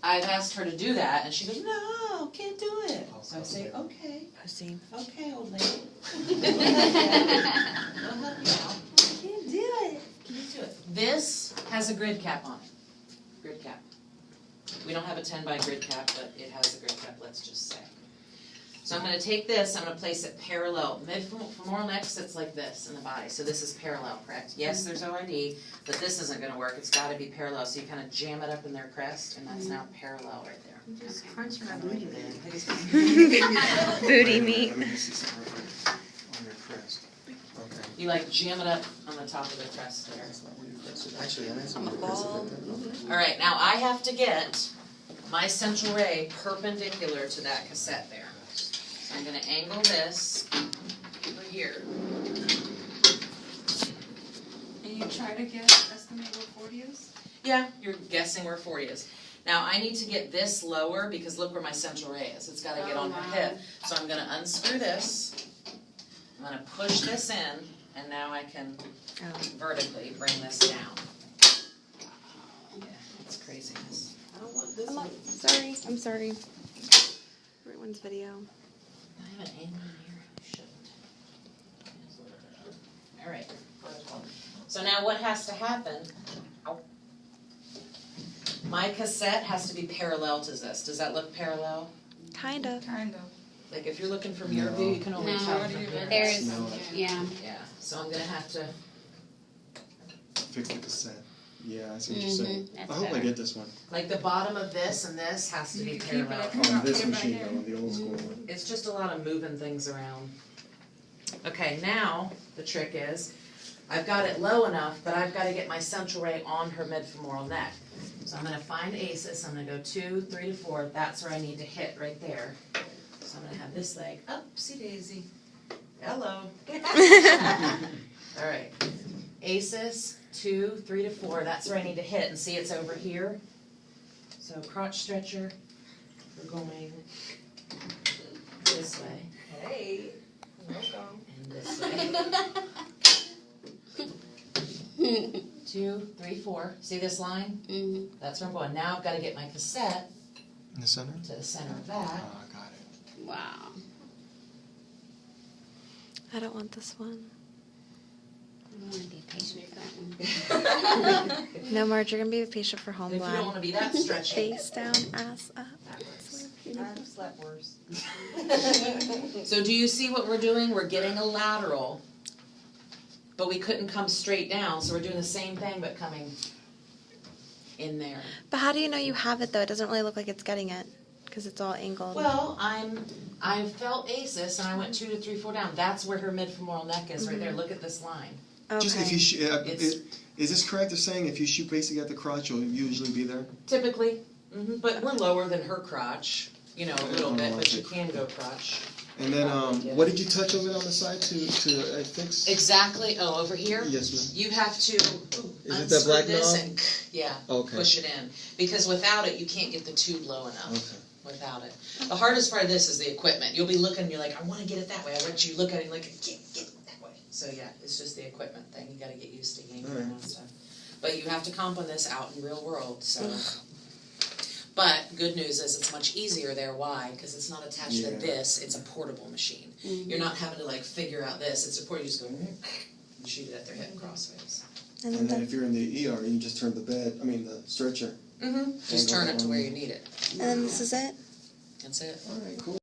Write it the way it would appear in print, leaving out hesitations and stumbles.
I've asked her to do that, and she goes, no, can't do it. So I say, okay. Pussy. Okay, old lady. I'll help you out. Can't do it. Can't do it. This has a grid cap on it. Grid cap. We don't have a 10 by grid cap, but it has a grid cap, let's just say. So I'm going to take this, I'm going to place it parallel. Mid-femoral neck sits like this in the body, so this is parallel, correct? Yes, there's OID, but this isn't going to work. It's got to be parallel, so you kind of jam it up in their crest, and that's now parallel right there. Just crunch my booty. Booty meat. Let me see some on your crest. Okay. You like jam it up on the top of the crest there. That's not where you crest it. Actually, that's On on the your crest. ball. All right, now I have to get my central ray perpendicular to that cassette there. So I'm going to angle this over here. And you try to estimate what 40 is? Yeah, you're guessing where 40 is. Now I need to get this lower because look where my central ray is. It's got to get on her hip. So I'm going to unscrew this. I'm going to push this in, and now I can vertically bring this down. Yeah, it's craziness. I don't want this one. Sorry, I'm sorry. Everyone's video. I have an angle here. I shouldn't. All right. So now what has to happen? My cassette has to be parallel to this. Does that look parallel? Kind of. Kind of. Like if you're looking from your view, you can only No. tell from here. There's, No. yeah. Yeah. So I'm gonna have to. Fix the cassette. Yeah, I see what you're saying. That's I hope I better. get this one. Like the bottom of this and this has to be You keep it parallel. at- On this Put it right machine here. though, on the old school one. It's just a lot of moving things around. Okay, now the trick is, I've got it low enough, but I've got to get my central ray on her mid-femoral neck. So I'm going to find ACES, I'm going to go 2, 3 to 4, that's where I need to hit, right there. So I'm going to have this leg, upsy daisy, hello. All right, ACES, 2, 3 to 4, that's where I need to hit, and see it's over here. So crotch stretcher, we're going this way. Hey, welcome. And this way. 2, 3, 4. See this line? Mm-hmm. That's where I'm going. Now I've got to get my cassette In the center? to the center of that. Ah, got it. Wow. I don't want this one. I want to be patient for that one. No, Marge, you're gonna be a patient for home If you don't blood. want to be that stretchy. Face down, ass up. I've slept worse. So do you see what we're doing? We're getting a lateral, but we couldn't come straight down, so we're doing the same thing but coming in there. But how do you know you have it though? It doesn't really look like it's getting it because it's all angled. Well, I felt ACES and I went 2 to 3, 4 down. That's where her mid-femoral neck is right there. Look at this line. okay. Just if you It's- is this correct of saying if you shoot basically at the crotch, you'll usually be there? Typically, but we're lower than her crotch, you know, a little bit, but you Okay. can go crotch. And then, what did you touch over on the side to fix? Exactly. Oh, over here? Yes, ma'am. You have to Is it that unscrew black this knob? and yeah, Okay. push it in. Because without it, you can't get the tube low enough. Okay. Without it. The hardest part of this is the equipment. You'll be looking and you're like, I want to get it that way. I want you to look at it and like, I can't get it that way. So yeah, it's just the equipment thing. You got to get used to yanking Alright. and stuff. But you have to comp on this out in real world. So. But good news is it's much easier there. Why? Because it's not attached to Yeah. this. It's a portable machine. You're not having to like figure out this. It's a portable. You just go and shoot it at their hip crossways. And And then then if you're in the ER, you just turn the stretcher. Just turn it to where you need it. this is it. That's it. All right, cool.